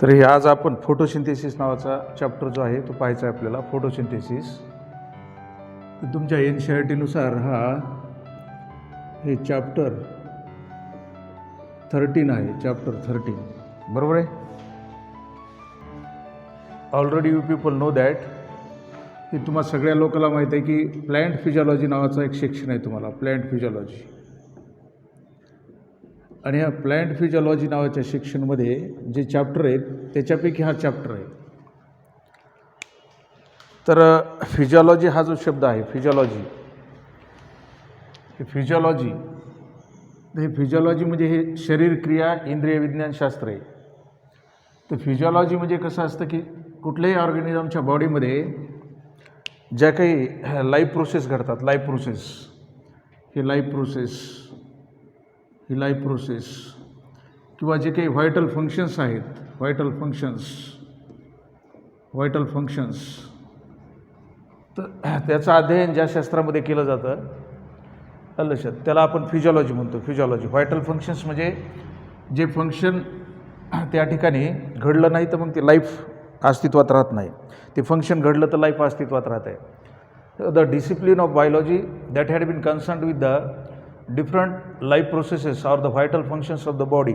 तर हे आज आपण फोटोसिंथेसिस नावाचा चॅप्टर जो आहे तो पाहायचा आहे आपल्याला. फोटोसिंथेसिस तुमच्या NCERT-नुसार हे चॅप्टर 13 आहे. चॅप्टर 13 बरोबर आहे. Already you people know that की तुम्हा सगळ्या लोकांना माहीत आहे की प्लॅन्ट फिजिओलॉजी नावाचा एक सेक्शन आहे तुम्हाला, प्लॅन्ट फिजिओलॉजी. आणि ह्या प्लॅन्ट फिजिओलॉजी नावाच्या सेक्शनमध्ये जे चॅप्टर आहेत त्याच्यापैकी हा चॅप्टर आहे. तर फिजिओलॉजी हा जो शब्द आहे फिजिओलॉजी, हे फिजिओलॉजी म्हणजे हे शरीर क्रिया इंद्रिय विज्ञानशास्त्र आहे. तर फिजिओलॉजी म्हणजे कसं असतं की कुठल्याही ऑर्गॅनिझमच्या बॉडीमध्ये ज्या काही लाईफ प्रोसेस घडतात, ही लाईफ प्रोसेस किंवा जे काही व्हायटल फंक्शन्स आहेत, व्हायटल फंक्शन्स तर त्याचं अध्ययन ज्या शास्त्रामध्ये केलं जातं लक्षात, त्याला आपण फिजिओलॉजी म्हणतो. फिजिओलॉजी व्हायटल फंक्शन्स म्हणजे जे फंक्शन त्या ठिकाणी घडलं नाही तर मग ते लाईफ अस्तित्वात राहत नाही, ते फंक्शन घडलं तर लाईफ अस्तित्वात राहत आहे. The discipline of biology that had been concerned with the different life processes or the vital functions of the body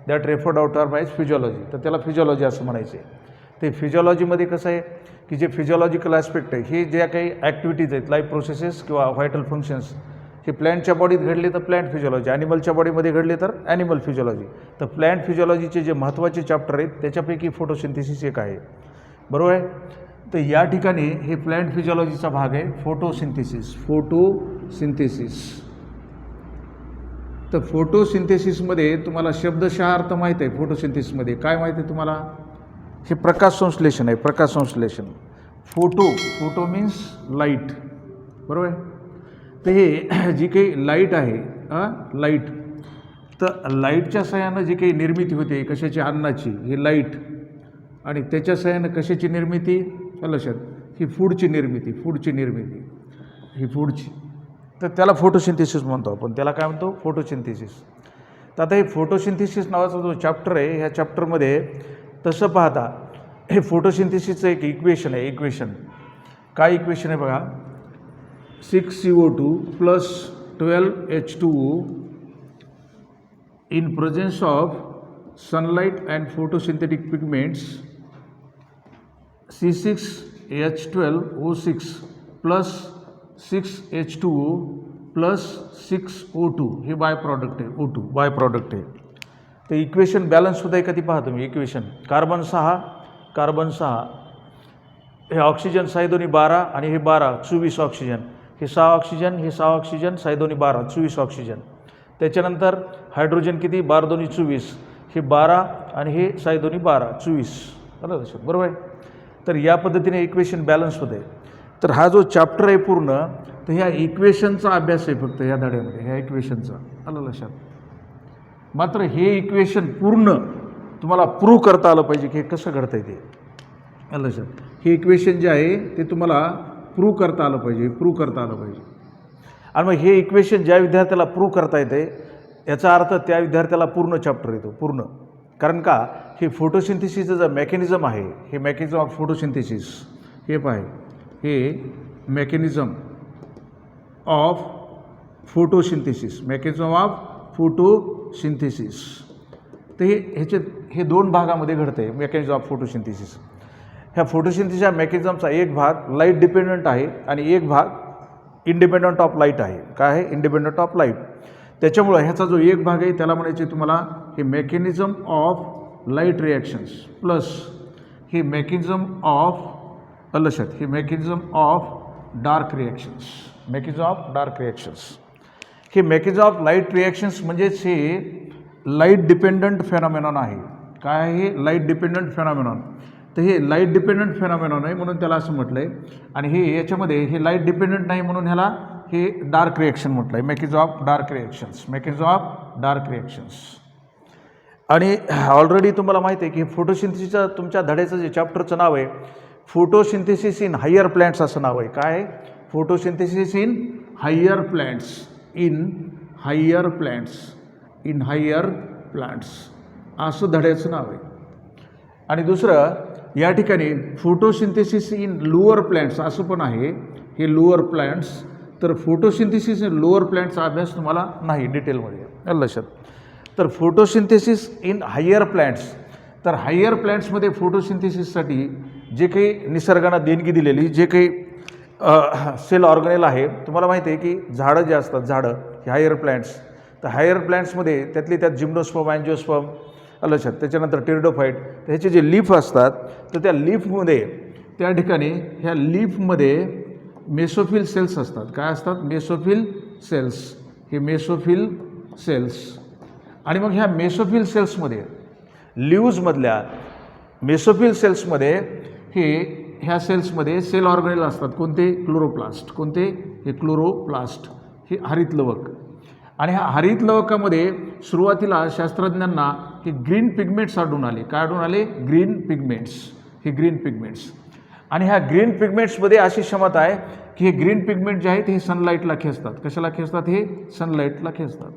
that referred out term as physiology. तर त्याला फिजिओलॉजी असं म्हणायचं आहे. ते फिजिओलॉजीमध्ये कसं आहे की जे फिजिओलॉजिकल ॲस्पेक्ट आहे, हे ज्या काही ॲक्टिव्हिटीज आहेत, लाईफ प्रोसेसेस किंवा व्हायटल फंक्शन्स, हे प्लॅन्टच्या बॉडीत घडले तर प्लॅन्ट फिजिओलॉजी, ॲनिमलच्या बॉडीमध्ये घडले तर ॲनिमल फिजिओलॉजी. तर प्लॅन्ट फिजिओलॉजीचे जे महत्त्वाचे चॅप्टर आहेत त्याच्यापैकी फोटोसिंथेसिस एक आहे, बरोबर आहे. तर या ठिकाणी हे प्लॅन्ट फिजिओलॉजीचा भाग आहे फोटोसिंथेसिस. तर फोटोसिंथेसिसमध्ये तुम्हाला शब्दशः अर्थ माहीत आहे. फोटोसिंथेसिसमध्ये काय माहीत आहे तुम्हाला? हे प्रकाश संश्लेषण आहे, प्रकाश संश्लेषण. फोटो मीन्स लाईट, बरोबर आहे. तर हे जी काही लाईट आहे, लाईट, तर लाईटच्या सहाय्यानं जी काही निर्मिती होते कशाची, अन्नाची, ही लाईट, आणि त्याच्या सहाय्यानं कशाची निर्मिती लक्षात, ही फूडची निर्मिती, ही फूडची. तर त्याला फोटोसिंथेसिस म्हणतो आपण. त्याला काय म्हणतो? फोटोसिंथेसिस. तर आता हे फोटोसिंथेसिस नावाचा जो चॅप्टर आहे, ह्या चॅप्टरमध्ये तसं पाहता हे फोटोसिंथेसिसचं एक इक्वेशन आहे. काय इक्वेशन आहे बघा, 6CO2 + 12H2O in presence of sunlight and photosynthetic pigments C6H12O6 + 6H2O + 6O2 हे बाय प्रॉडक्ट आहे, O2 बाय प्रॉडक्ट आहे. तर इक्वेशन बॅलन्स होत आहे का ती पहा तुम्ही. इक्वेशन कार्बन 6 हे ऑक्सिजन 6 2 12 आणि हे 12 24 ऑक्सिजन, हे 6 ऑक्सिजन, हे 6 ऑक्सिजन, 6 2 12 24 ऑक्सिजन. त्याच्यानंतर हायड्रोजन किती, 12 2 24, हे 12 आणि हे 6 2 12 24, आलं लक्षात, बरोबर आहे. तर या पद्धतीने इक्वेशन बॅलन्स होत आहे. तर हा जो चॅप्टर आहे पूर्ण, तर ह्या इक्वेशनचा अभ्यास आहे फक्त ह्या धड्यामध्ये, ह्या इक्वेशनचा, आलं लक्षात. मात्र हे इक्वेशन पूर्ण तुम्हाला प्रूव्ह करता आलं पाहिजे की हे कसं घडतं आहे ते, आलं लक्षात. हे इक्वेशन जे आहे ते तुम्हाला प्रूव्ह करता आलं पाहिजे, आणि मग हे इक्वेशन ज्या विद्यार्थ्याला प्रूव्ह करता येते याचा अर्थ त्या विद्यार्थ्याला पूर्ण चॅप्टर येतो, पूर्ण. कारण का, हे फोटोसिंथेसिसचं जे मेकॅनिझम आहे, हे मेकॅनिझम ऑफ फोटोसिंथेसिस, हे पाहे, हे मेकॅनिझम ऑफ फोटोसिंथेसिस. तर हे 2 भागामध्ये घडतं आहे मेकॅनिझम ऑफ फोटोसिंथेसिस. ह्या फोटोसिंथेसिसच्या मेकॅनिझमचा एक भाग लाईट डिपेंडंट आहे आणि एक भाग इंडिपेंडंट ऑफ लाईट आहे. काय आहे? Independent of light. त्याच्यामुळं ह्याचा जो एक भाग आहे त्याला म्हणायचे तुम्हाला हे mechanism of light reactions plus हे मेकॅनिझम ऑफ लक्षात, हे मेकॅनिझम ऑफ डार्क रिॲक्शन्स. हे मेकॅनिझम ऑफ लाईट रिॲक्शन्स म्हणजेच हे लाईट डिपेंडंट फेनॉमेनॉन आहे. काय आहे? Light dependent phenomenon. तर हे लाईट डिपेंडंट फेनॉमेनॉन आहे म्हणून त्याला असं म्हटलं आहे. आणि हे याच्यामध्ये हे लाईट डिपेंडंट नाही म्हणून ह्याला हे डार्क रिॲक्शन म्हटलं आहे, मेकॅनिझम ऑफ डार्क रिॲक्शन्स. आणि ऑलरेडी तुम्हाला माहिती आहे की फोटोसिंथेसिसचं तुमच्या धड्याचं जे चॅप्टरचं नाव आहे फोटोसिंथेसिस इन हायर प्लॅन्ट्स असं नाव आहे. काय आहे? फोटोसिंथेसिस इन हायर प्लॅन्ट्स असं धड्याचं नाव आहे. आणि दुसरं या ठिकाणी फोटोसिंथेसिस इन लोअर प्लांट्स असं पण आहे, हे लोअर प्लांट्स. तर फोटोसिंथेसिस इन लोअर प्लांट्सचा अभ्यास तुम्हाला नाही डिटेलमध्ये, आलं लक्षात. तर फोटोसिंथेसिस इन हायर प्लांट्स, तर हायर प्लांट्समध्ये फोटोसिंथेसिससाठी जे काही निसर्गानं देणगी दिलेली जे काही सेल ऑर्गनेल आहे, तुम्हाला माहिती आहे की झाडं जे असतात झाडं हे हायर प्लांट्स, तर हायर प्लांट्समध्ये त्यातली त्यात जिम्नोस्पर्म, अँजिओस्पर्म, आलं लक्षात, त्याच्यानंतर टेरिडोफाईट, तर ह्याचे जे लीफ असतात तर त्या लीफमध्ये त्या ठिकाणी ह्या लीफमध्ये मेसोफिल सेल्स असतात. काय असतात? मेसोफिल सेल्स, हे मेसोफिल सेल्स. आणि मग ह्या मेसोफिल सेल्समध्ये लीव्जमधल्या मेसोफिल सेल्समध्ये ह्या सेल्समध्ये सेल ऑर्गनेल असतात. कोणते? क्लोरोप्लास्ट. कोणते? हे क्लोरोप्लास्ट, हे हरितलवक. आणि ह्या हरितलवकामध्ये सुरुवातीला शास्त्रज्ञांना हे ग्रीन पिगमेंट्स आढळून आले. काय आढळून आले? ग्रीन पिगमेंट्स, हे ग्रीन पिगमेंट्स. आणि ह्या ग्रीन पिगमेंट्समध्ये अशी क्षमता आहे की हे ग्रीन पिगमेंट जे आहेत हे सनलाईटला खेचतात. कशाला खेचतात? हे सनलाईटला खेचतात.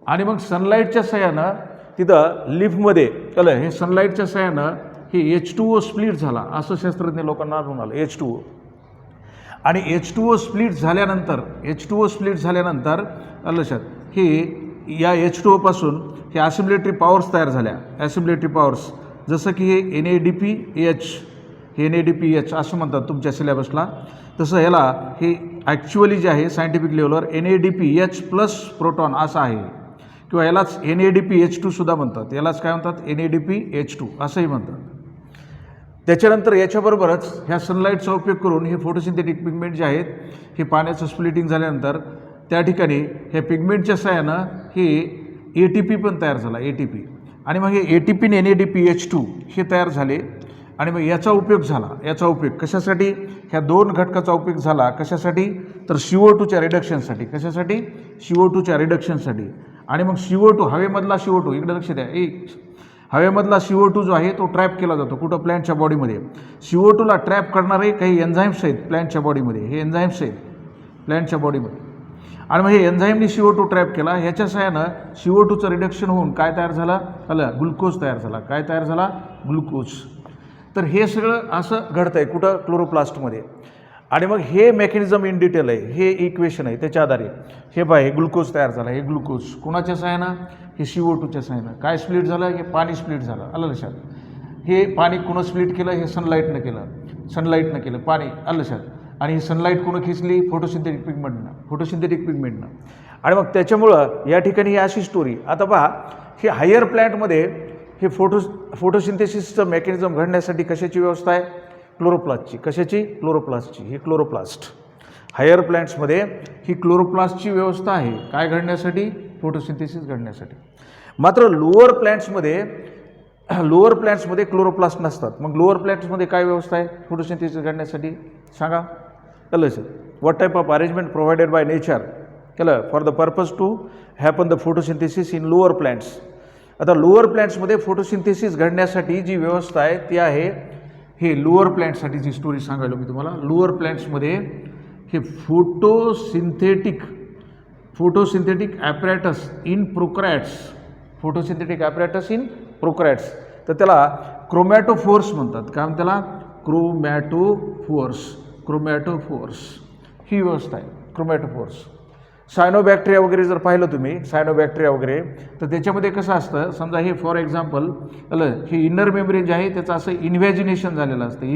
आणि मग सनलाईटच्या सहाय्यानं तिथं लीफमध्ये हे सनलाईटच्या सहाय्यानं हे H2O स्प्लिट झाला असं शास्त्रज्ञ लोकांना आढळून आलं. H2O. आणि H2O स्प्लिट झाल्यानंतर लक्षात हे या H2O पासून हे ॲसिमिलेटरी पॉवर्स तयार झाल्या. ॲसिमिलेटरी पॉवर्स जसं की हे NADPH, हे NADPH असं म्हणतात तुमच्या सिलेबसला. तसं ह्याला हे ॲक्च्युअली जे आहे सायंटिफिक लेवलवर NADPH प्लस प्रोटॉन असं आहे, किंवा यालाच NADPH2 सुद्धा म्हणतात. यालाच काय म्हणतात? NADPH2 असंही म्हणतात. त्याच्यानंतर याच्याबरोबरच ह्या सनलाईटचा उपयोग करून हे फोटोसिंथेटिक पिगमेंट जे आहेत हे पाण्याचं स्प्लिटिंग झाल्यानंतर त्या ठिकाणी ह्या पिगमेंटच्या सहाय्यानं हे ATP पण तयार झाला, ATP. आणि मग हे ATP आणि NADPH2 हे तयार झाले. आणि मग याचा उपयोग झाला. याचा उपयोग कशासाठी? ह्या दोन घटकाचा उपयोग झाला. कशासाठी? तर CO2च्या रिडक्शनसाठी. कशासाठी? CO2च्या रिडक्शनसाठी. आणि मग CO2, हवेमधला CO2, इकडे लक्ष द्या, हवेमधला CO2 जो आहे तो ट्रॅप केला जातो. कुठं? प्लॅन्टच्या बॉडीमध्ये. CO2ला ट्रॅप करणारे काही एन्झाईम्स आहेत प्लॅन्टच्या बॉडीमध्ये, हे एन्झाईम्स आहेत प्लॅन्टच्या बॉडीमध्ये. आणि मग हे एन्झाईमनी CO2 ट्रॅप केला. ह्याच्या सहाय्यानं CO2चं रिडक्शन होऊन काय तयार झाला? ग्लुकोज तयार झाला. काय तयार झाला? ग्लुकोज. तर हे सगळं असं घडतं आहे कुठं? क्लोरोप्लास्टमध्ये. आणि मग हे मेकॅनिझम इन डिटेल आहे, हे इक्वेशन आहे, त्याच्या आधारे हे हे ग्लुकोज तयार झाला. हे ग्लुकोज कुणाच्या सहाय्यानं? हे CO2च्या सहाय्यानं. काय स्प्लिट झालं? हे पाणी स्प्लिट झालं. आलं लक्षात. हे पाणी कुणं स्प्लिट केलं? हे सनलाईटनं केलं पाणी, आलं लक्षात. आणि ही सनलाईट कुणं खिचली? फोटोसिंथेटिक पिगमेंटनं. आणि मग त्याच्यामुळं या ठिकाणी ही अशी स्टोरी. आता पहा, हे हायर प्लॅन्टमध्ये हे फोटोसिंथेसिसचं मेकॅनिझम घडण्यासाठी कशाची व्यवस्था आहे? क्लोरोप्लास्टची. कशाची? क्लोरोप्लास्टची. ही क्लोरोप्लास्ट हायर प्लॅन्ट्समध्ये ही क्लोरोप्लास्टची व्यवस्था आहे. काय घडण्यासाठी? फोटोसिंथेसिस घडण्यासाठी. मात्र लोअर प्लॅन्ट्समध्ये क्लोरोप्लास्ट नसतात. मग लोअर प्लॅन्ट्समध्ये काय व्यवस्था आहे फोटोसिंथेसिस घडण्यासाठी? सांगा. कळलं sir? What type of arrangement provided by nature for the purpose to happen the photosynthesis in lower plants. आता लोअर प्लॅन्ट्समध्ये फोटोसिंथेसिस घडण्यासाठी जी व्यवस्था आहे ती आहे, हे लोअर प्लॅन्ट्ससाठीची स्टोरी सांगायला मी तुम्हाला. लोअर प्लॅन्ट्समध्ये हे फोटोसिंथेटिक ॲपॅरेटस इन प्रोकॅरियोट्स, तर त्याला क्रोमॅटोफोर्स म्हणतात. काय म्हणतात त्याला? क्रोमॅटोफोर्स ही व्यवस्था आहे. क्रोमॅटोफोर्स. सायनोबॅक्टेरिया वगैरे जर पाहिलं तुम्ही, तर त्याच्यामध्ये कसं असतं, समजा हे फॉर एक्झाम्पल हे इनर मेम्ब्रेन जे आहे त्याचं असं इन्व्हॅजिनेशन झालेलं असतं.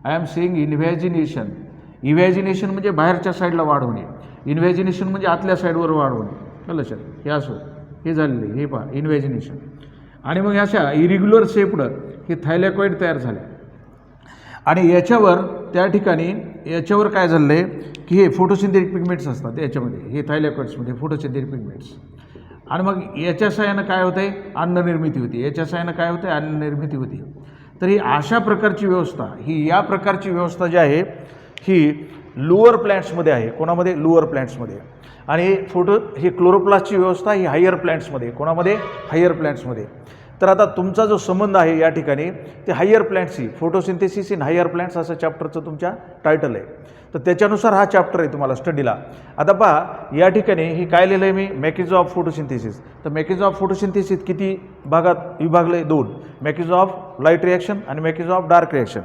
आय एम सेईंग इन्व्हॅजिनेशन म्हणजे बाहेरच्या साईडला वाढवणे, इन्व्हॅजिनेशन म्हणजे आतल्या साईडवर वाढवणे. कळलं सर? हे असं हे झालेलं हे पहा इन्व्हॅजिनेशन. आणि मग अशा इरेग्युलर शेपड हे थायलॅकॉइड तयार झाले. आणि याच्यावर त्या ठिकाणी काय झालं आहे की हे फोटोसिंथेटिक पिगमेंट्स असतात याच्यामध्ये, हे थायलॅकॉइड्समध्ये फोटोसिंथेटिक पिगमेंट्स. आणि मग याच्या सहाय्यानं काय होतं आहे? अन्ननिर्मिती होती. तर ही अशा प्रकारची व्यवस्था, या प्रकारची व्यवस्था जी आहे ही लोअर प्लॅन्ट्समध्ये आहे. कोणामध्ये? लोअर प्लॅन्ट्समध्ये. आणि हे क्लोरोप्लास्टची व्यवस्था ही हायर प्लॅन्ट्समध्ये. कोणामध्ये? हायर प्लॅन्ट्समध्ये. तर आता तुमचा जो संबंध आहे या ठिकाणी ते हायर प्लॅन्टशी, फोटोसिंथेसिस इन हायर प्लॅन्ट्स असं चॅप्टरचं तुमच्या टायटल आहे. तर त्याच्यानुसार हा चॅप्टर आहे तुम्हाला स्टडीला. आता पहा या ठिकाणी हे काय लिहिलं आहे मी, मेकॅनिझम ऑफ फोटोसिंथेसिस. तर मेकॅनिझम ऑफ फोटोसिंथेसिस किती भागात विभागलं आहे? 2. मेकॅनिझम ऑफ लाईट रिॲक्शन आणि मेकॅनिझम ऑफ डार्क रिॲक्शन.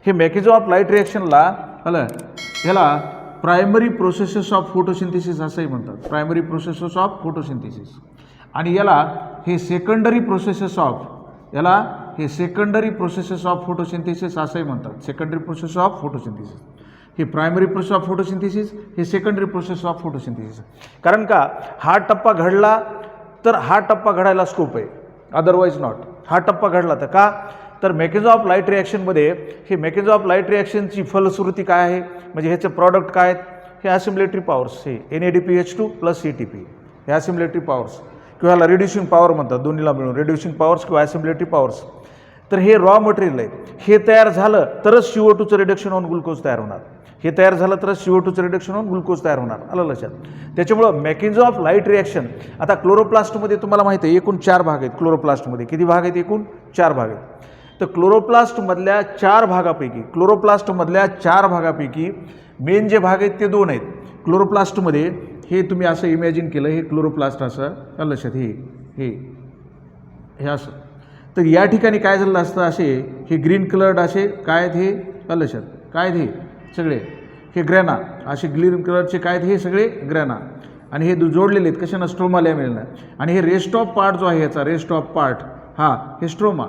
हे मेकॅनिझम ऑफ लाईट रिॲक्शनला ह्याला प्रायमरी प्रोसेसेस ऑफ फोटोसिंथेसिस असंही म्हणतात, प्रायमरी प्रोसेसेस ऑफ फोटोसिंथेसिस. आणि याला हे सेकंडरी प्रोसेसेस ऑफ फोटोसिंथेसिस असंही म्हणतात, सेकंडरी प्रोसेस ऑफ फोटोसिंथेसिस. हे प्रायमरी प्रोसेस ऑफ फोटोसिंथेसिस, हे सेकंडरी प्रोसेस ऑफ फोटोसिंथेसिस. कारण का हा टप्पा घडला तर हा टप्पा घडायला स्कोप आहे, अदरवाईज नॉट. हा टप्पा घडला तर का, तर मेकॅनिझम ऑफ लाईट रिॲक्शनमध्ये हे मेकॅनिझम ऑफ लाईट रिॲक्शनची फलश्रुती काय आहे, म्हणजे ह्याचे प्रॉडक्ट काय आहेत, हे असिम्युलेटरी पॉवर्स, हे NADPH2 प्लस ATP, हे असिम्युलेटरी पॉवर्स किंवा ह्याला रिड्युसिंग पॉवर म्हणतात, दोन्हीला मिळून रिड्युसिंग पॉवर्स किंवा असिम्युलेटरी पॉवर्स. तर हे रॉ मटेरियल आहे, हे तयार झालं तरच CO2चं रिडक्शन होऊन ग्लुकोज तयार होणार, हे तयार झालं तरच CO2चं रिडक्शन होऊन ग्लुकोज तयार होणार. आलं लक्षात. त्याच्यामुळं मेकॅनिझम ऑफ लाईट रिॲक्शन, आता क्लोरोप्लास्टमध्ये तुम्हाला माहिती आहे एकूण 4 भाग आहेत. क्लोरोप्लास्टमध्ये किती भाग आहेत? एकूण 4 भाग आहेत. तर क्लोरोप्लास्टमधल्या 4 भागापैकी मेन जे भाग आहेत ते 2 आहेत. क्लोरोप्लास्टमध्ये हे तुम्ही असं इमॅजिन केलं, हे क्लोरोप्लास्ट असं, आलं लक्षात, हे असं. तर या ठिकाणी काय झालं असतं, असे हे ग्रीन कलर्ड असे काय आहेत, हे आलं लक्षात, काय आहेत हे सगळे, हे ग्रॅना, असे ग्रीन कलरचे काय आहेत, हे सगळे ग्रॅना. आणि हे जोडलेले आहेत कशानं, स्ट्रोमा लॅमेलनं. आणि हे रेस्ट ऑफ पार्ट जो आहे याचा, रेस्ट ऑफ पार्ट हे स्ट्रोमा.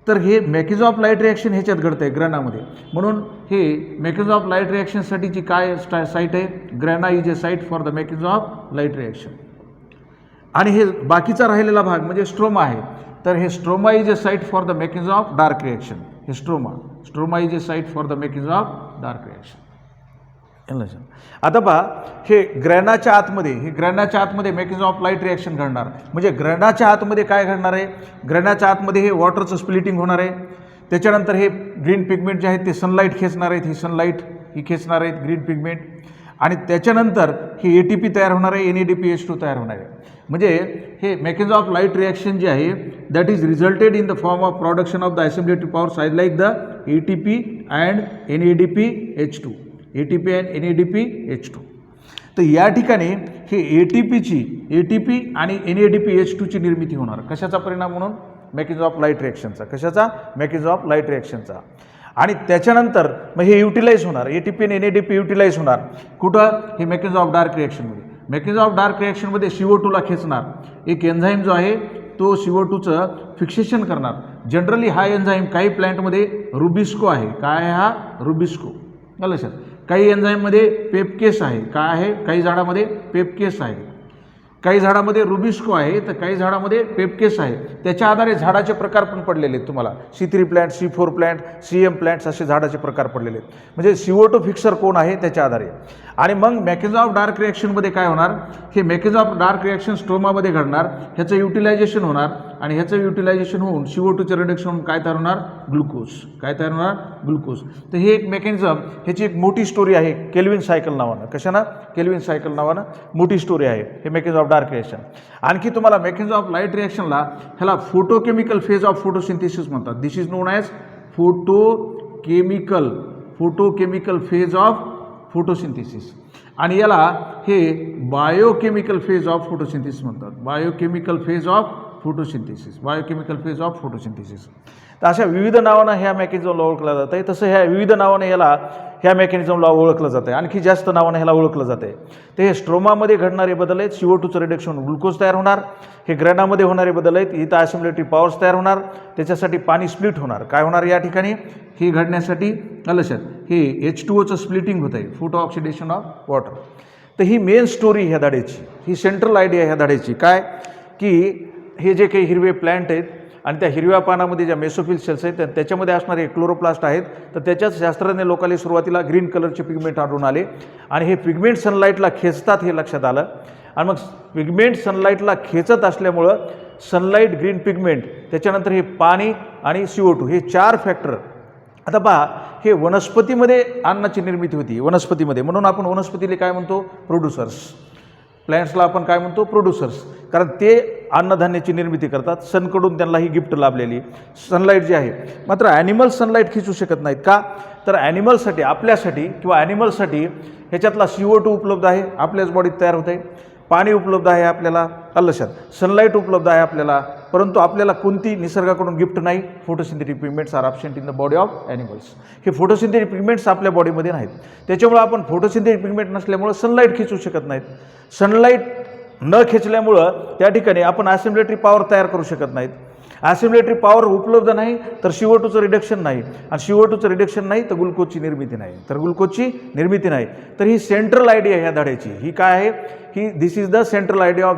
तर हे मेकॅनिझम ऑफ लाईट रिॲक्शन ह्याच्यात घडतं आहे ग्रॅनामध्ये. म्हणून हे मेकॅनिझम ऑफ लाईट रिॲक्शनसाठीची काय साईट आहे, grana is a site for the mechanism of light reaction. आणि हे बाकीचा राहिलेला भाग म्हणजे स्ट्रोमा आहे. तर हे stroma is a site for the mechanism of dark reaction. हे stroma is a site for the mechanism of dark reaction. आता पहा, हे ग्रॅनाच्या आतमध्ये मेकॅनिझम ऑफ लाईट रिॲक्शन घडणार. म्हणजे ग्रॅनाच्या आतमध्ये काय घडणार आहे, ग्रॅनाच्या आतमध्ये हे वॉटरचं स्प्लिटिंग होणार आहे. त्याच्यानंतर हे ग्रीन पिगमेंट जे आहेत ते सनलाईट खेचणार आहेत, ही खेचणार आहेत ग्रीन पिगमेंट. आणि त्याच्यानंतर हे ATP तयार होणार आहे, NADPH2 तयार होणार आहे. म्हणजे हे मेकॅनिझम ऑफ लाईट रिॲक्शन जे आहे that is resulted in the form of production of the assimilatory powers I like the ATP and NADPH2. ATP and NADPH2. तर या ठिकाणी हे ATP आणि NADPH2ची निर्मिती होणार. कशाचा परिणाम म्हणून, मेकॅनिझम ऑफ लाईट रिॲक्शनचा. कशाचा, मेकॅनिझम ऑफ लाईट रिॲक्शनचा. आणि त्याच्यानंतर मग हे युटिलाइज होणार, ATP आणि NADP युटिलाइज होणार कुठं, हे मेकॅनिझम ऑफ डार्क रिॲक्शनमध्ये. मेकॅनिझम ऑफ डार्क रिॲक्शनमध्ये CO2ला खेचणार. एक एन्झाईम जो आहे तो CO2चं फिक्सेशन करणार. जनरली हा एन्झाईम काही प्लॅन्टमध्ये रुबिस्को आहे. काय आहे हा, रुबिस्को. लक्षात. काही एन्झाईममध्ये पेपकेस आहे. काय आहे, काही झाडामध्ये पेपकेस आहे, काही झाडामध्ये रुबिस्को आहे, तर काही झाडामध्ये पेपकेस आहे. त्याच्या आधारे झाडाचे प्रकार पण पडलेले आहेत तुम्हाला. C3 plant, C4 plant, CM plants असे झाडाचे प्रकार पडलेले आहेत. म्हणजे CO2 फिक्सर कोण आहे त्याच्या आधारे. आणि मग मेकॅनिझम ऑफ डार्क रिॲक्शनमध्ये काय होणार, हे मेकॅनिझम ऑफ डार्क रिॲक्शन स्ट्रोमामध्ये घडणार, ह्याचं युटिलायझेशन होणार. आणि ह्याचं युटिलायझेशन होऊन CO2चं रिडक्शन होऊन काय तयार होणार, ग्लुकोज. काय तयार होणार, ग्लुकोज. तर हे एक मेकॅनिझम, ह्याची एक मोठी स्टोरी आहे केल्विन सायकल नावानं. कशानं, केल्विन सायकल नावानं मोठी स्टोरी आहे हे मेकॅनिझम ऑफ डार्क रिॲक्शन. आणखी तुम्हाला मेकॅनिझम ऑफ लाईट रिॲक्शनला ह्याला फोटोकेमिकल फेज ऑफ फोटोसिंथेसिस म्हणतात. This is known as photochemical phase of photosynthesis. आणि याला हे बायोकेमिकल फेज ऑफ फोटोसिंथेसिस म्हणतात. Biochemical phase of photosynthesis. तर अशा विविध नावानं ह्या मेकॅनिझमला ओळखलं जातं आहे. तसं ह्या विविध नावाने ह्या मेकॅनिझमला ओळखलं जातं आहे. आणखी जास्त नावाने ह्याला ओळखलं जातं आहे. तर हे स्ट्रोमामध्ये घडणारे बदल आहेत, CO2चं रिडक्शन ग्लुकोज तयार होणार. हे ग्रॅनामध्ये होणारे बदल आहेत, इथं असिम्युलेटरी पॉवर्स तयार होणार. त्याच्यासाठी पाणी स्प्लिट होणार. काय होणार या ठिकाणी, हे घडण्यासाठी लक्षात, हे H2Oचं स्प्लिटिंग होतं आहे, फोटो ऑक्सिडेशन ऑफ वॉटर. तर ही मेन स्टोरी ह्या धड्याची, ही सेंट्रल आयडिया ह्या धड्याची काय, की हे जे काही हिरवे प्लॅन्ट आहेत आणि त्या हिरव्या पानामध्ये ज्या मेसोफिल सेल्स आहेत त्याच्यामध्ये असणारे क्लोरोप्लास्ट आहेत. तर त्याच्याच शास्त्रज्ञ लोकांनी सुरुवातीला ग्रीन कलरचे पिगमेंट आढळून आले आणि हे पिगमेंट सनलाईटला खेचतात हे लक्षात आलं. आणि मग पिगमेंट सनलाईटला खेचत असल्यामुळं सनलाईट, ग्रीन पिगमेंट, त्याच्यानंतर हे पाणी आणि CO2 हे 4 फॅक्टर. आता पहा, हे वनस्पतीमध्ये अन्नाची निर्मिती होती, वनस्पतीमध्ये. म्हणून आपण वनस्पतीला काय म्हणतो, प्रोड्युसर्स. प्लॅन्ट्सला आपण काय म्हणतो, प्रोड्युसर्स, कारण ते अन्नधान्याची निर्मिती करतात. सनकडून त्यांना ही गिफ्ट लाभलेली सनलाईट जी आहे. मात्र ॲनिमल्स सनलाईट खिचू शकत नाहीत. का तर ॲनिमल्ससाठी, आपल्यासाठी किंवा ॲनिमल्ससाठी ह्याच्यातला CO2 उपलब्ध आहे, आपल्याच बॉडीत तयार होत आहे. पाणी उपलब्ध आहे आपल्याला, लक्षात, सनलाईट उपलब्ध आहे आपल्याला, परंतु आपल्याला कोणती निसर्गाकडून गिफ्ट नाही. Photosynthetic pigments are absent in the body of animals. हे फोटोसिंथेटिक पिगमेंट्स आपल्या बॉडीमध्ये नाहीत. त्याच्यामुळे आपण फोटोसिंथेटिक पिगमेंट नसल्यामुळं सनलाईट खिचू शकत नाहीत. सनलाईट न खेचल्यामुळं त्या ठिकाणी आपण ॲसिम्युलेटरी पॉवर तयार करू शकत नाहीत. ॲसिम्युलेटरी पॉवर उपलब्ध नाही तर CO2चं रिडक्शन नाही, आणि CO2चं रिडक्शन नाही तर ग्लुकोजची निर्मिती नाही, तर ही सेंट्रल आयडिया ह्या धड्याची. ही काय आहे, ही this is the central idea of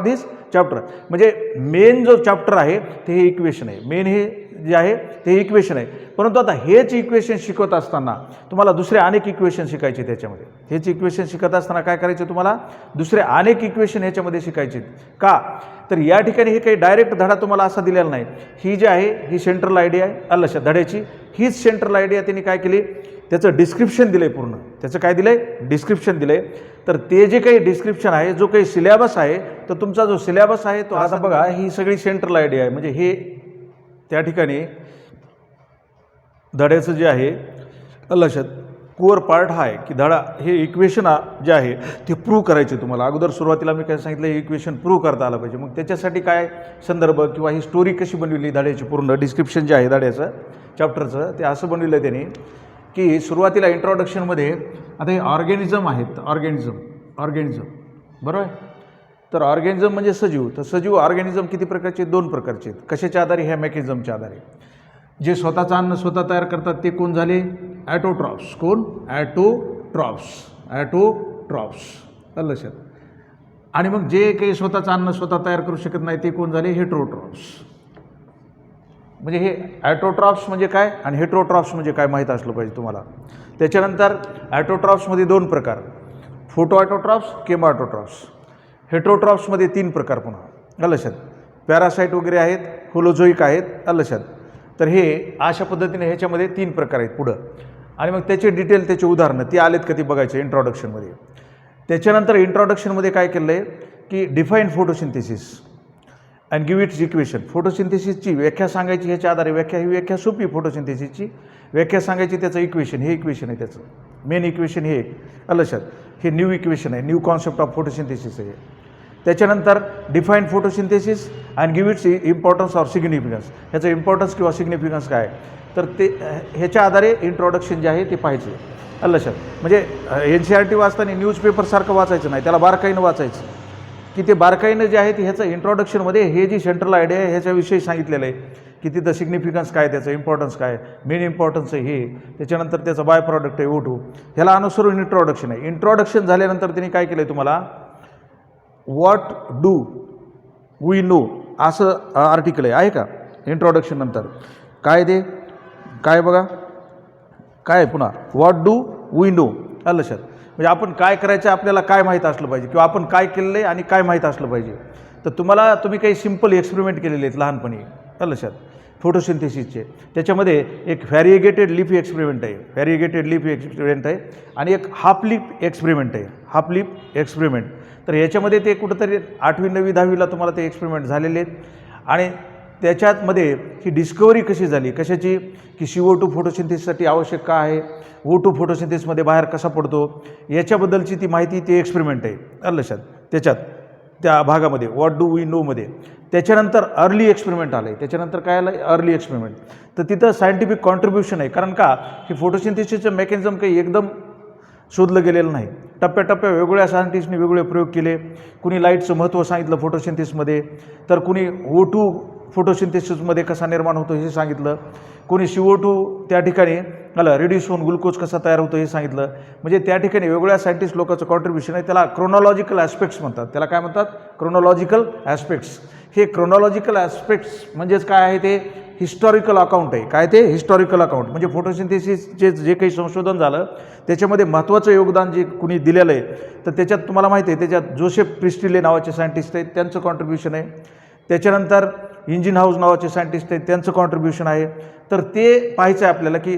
this chapter. म्हणजे मेन जो चॅप्टर आहे ते हे इक्वेशन आहे. मेन हे जे आहे ते इक्वेशन आहे. परंतु आता हेच इक्वेशन शिकवत असताना तुम्हाला दुसरे अनेक इक्वेशन शिकायचे. त्याच्यामध्ये हेच इक्वेशन शिकत असताना काय करायचे, तुम्हाला दुसरे अनेक इक्वेशन ह्याच्यामध्ये शिकायचे. का तर या ठिकाणी हे काही डायरेक्ट धडा तुम्हाला असा दिलेला नाही. ही जी आहे ही सेंट्रल आयडिया आहे लक्षात धड्याची. हीच सेंट्रल आयडिया त्यांनी काय केली, त्याचं डिस्क्रिप्शन दिलं आहे. पूर्ण त्याचं काय दिलं आहे, डिस्क्रिप्शन दिलं आहे. तर ते जे काही डिस्क्रिप्शन आहे, जो काही सिलेबस आहे, तर तुमचा जो सिलेबस आहे तो आता बघा, ही सगळी सेंट्रल आयडिया आहे. म्हणजे हे त्या ठिकाणी धड्याचं जे आहे लक्षात कोर पार्ट हा आहे की धडा हे इक्वेशन जे आहे ते प्रूव्ह करायचे तुम्हाला. अगोदर सुरुवातीला मी काय सांगितलं, हे इक्वेशन प्रूव्ह करता आलं पाहिजे. मग त्याच्यासाठी काय संदर्भ किंवा ही स्टोरी कशी बनवली धड्याची, पूर्ण डिस्क्रिप्शन जे आहे धड्याचं चॅप्टरचं, ते असं बनवलं त्यांनी की सुरुवातीला इंट्रोडक्शनमध्ये आता हे ऑर्गॅनिझम आहेत. ऑर्गॅनिझम बरोबर आहे. तर ऑर्गॅनिझम म्हणजे सजीव. तर सजीव ऑर्गॅनिझम किती प्रकारचे, 2 प्रकारचे आहेत. कशाच्या आधारे, ह्या मेकॅनिझमच्या आधारे. जे स्वतःचं अन्न स्वतः तयार करतात ते कोण झाले, ॲटोट्रॉप्स. कोण, ॲटोट्रॉप्स लक्षात. आणि मग जे काही स्वतःचं अन्न स्वतः तयार करू शकत नाही ते कोण झाले, हेट्रोट्रॉप्स. म्हणजे हे ॲटोट्रॉप्स म्हणजे काय आणि हेट्रोट्रॉप्स म्हणजे काय माहीत असलं पाहिजे तुम्हाला. त्याच्यानंतर ॲटोट्रॉप्समध्ये 2 प्रकार, फोटो ॲटोट्रॉप्स, केमो ॲटोट्रॉप्स. हेट्रोट्रॉप्समध्ये 3 प्रकार पुन्हा लक्षात. पॅरासाईट वगैरे आहेत, होलोझोईक आहेत लक्षात. तर हे अशा पद्धतीने ह्याच्यामध्ये 3 प्रकार आहेत पुढं. आणि मग त्याचे डिटेल, त्याचे उदाहरणं ते आलेत का ते बघायचे इंट्रोडक्शनमध्ये. त्याच्यानंतर इंट्रोडक्शनमध्ये काय केलं आहे की define photosynthesis and give its equation. फोटोसिंथेसिसची व्याख्या सांगायची, ह्याच्या आधारे व्याख्या, ही व्याख्या सोपी. फोटोसिंथेसिसची व्याख्या सांगायची, त्याचं इक्वेशन, हे इक्वेशन आहे त्याचं मेन इक्वेशन. हे लक्षात, हे न्यू इक्वेशन आहे, न्यू कॉन्सेप्ट ऑफ फोटोसिंथेसिस आहे. त्याच्यानंतर define photosynthesis and give it's importance or significance. ह्याचं इम्पॉर्टन्स किंवा सिग्निफिकन्स काय, तर ते ह्याच्या आधारे इंट्रोडक्शन जे आहे ते पाहायचं लक्षात. म्हणजे NCERT वाचताना न्यूजपेपरसारखं वाचायचं नाही, त्याला बारकाईनं वाचायचं की ते बारकाईनं जे आहे ते ह्याचं इंट्रोडक्शनमध्ये हे जी सेंट्रल आयडिया आहे ह्याच्याविषयी सांगितलेलं आहे की तिथं सिग्निफिकन्स काय, त्याचं इम्पॉर्टन्स काय, मेन इम्पॉर्टन्स आहे हे, त्याच्यानंतर त्याचं बाय प्रॉडक्ट आहे O2. ह्याला अनुसरून इंट्रोडक्शन आहे. इंट्रोडक्शन झाल्यानंतर त्यांनी काय केलं आहे तुम्हाला, व्हॉट डू वी नो असं आर्टिकल आहे का इंट्रोडक्शन नंतर. काय ते काय बघा, काय पुन्हा व्हॉट डू वी नो लक्षात. म्हणजे आपण काय करायचं, आपल्याला काय माहीत असलं पाहिजे किंवा आपण काय केलेलं आहे आणि काय माहीत असलं पाहिजे. तर तुम्ही काही सिम्पल एक्सपेरिमेंट केलेले आहेत लहानपणी लक्षात फोटोसिंथेसिसचे. त्याच्यामध्ये एक व्हॅरिएगेटेड लीफ एक्सपेरिमेंट आहे, आणि एक हाफ लीफ एक्सपेरिमेंट तर याच्यामध्ये ते कुठंतरी 8वी 9वी 10वीला तुम्हाला ते एक्सपेरिमेंट झालेले आहेत. आणि त्याच्यामध्ये ही डिस्कवरी कशी झाली, कशाची, की CO2 फोटोसिंथेसिससाठी आवश्यक का आहे, O2 फोटोसिंथेसिसमध्ये बाहेर कसा पडतो, याच्याबद्दलची ती माहिती, ते एक्सपेरिमेंट आहे लक्षात. त्याच्यात त्या भागामध्ये व्हॉट डू वी नोमध्ये. त्याच्यानंतर अर्ली एक्सपेरिमेंट आलं आहे. त्याच्यानंतर काय आलं, अर्ली एक्सपेरिमेंट. तर तिथं सायंटिफिक कॉन्ट्रीब्युशन आहे. कारण का, की फोटोसिंथेसिसचं मेकॅनिझम काही एकदम शोधलं गेलेलं नाही. टप्प्याटप्प्या वेगवेगळ्या सायंटिस्टनी वेगवेगळे प्रयोग केले. कुणी लाईटचं महत्त्व सांगितलं फोटोसिंथेसिसमध्ये, तर कुणी O2 फोटोसिंथेसिसमध्ये कसा निर्माण होतो हे सांगितलं, कोणी CO2 त्या ठिकाणी रिड्यूस होऊन ग्लुकोज कसा तयार होतो हे सांगितलं. म्हणजे त्या ठिकाणी वेगवेगळ्या सायंटिस्ट लोकांचं कॉन्ट्रीब्युशन आहे. त्याला क्रोनॉलॉजिकल ॲस्पेक्ट्स म्हणतात. त्याला काय म्हणतात, क्रोनॉलॉजिकल ॲस्पेक्ट्स. हे क्रोनॉलॉजिकल ॲस्पेक्ट्स म्हणजेच काय आहे, ते हिस्टॉरिकल अकाउंट आहे. काय ते हिस्टॉरिकल अकाउंट म्हणजे फोटोसिंथेसिसचे जे काही संशोधन झालं त्याच्यामध्ये महत्त्वाचं योगदान जे कुणी दिलेलं आहे, तर त्याच्यात तुम्हाला माहिती आहे, त्याच्यात जोसेफ प्रिस्टिले नावाचे सायंटिस्ट आहेत, त्यांचं कॉन्ट्रीब्युशन आहे. त्याच्यानंतर इंजिन हाऊस नावाचे सायंटिस्ट आहेत, त्यांचं कॉन्ट्रीब्युशन आहे. तर ते पाहायचं आहे आपल्याला की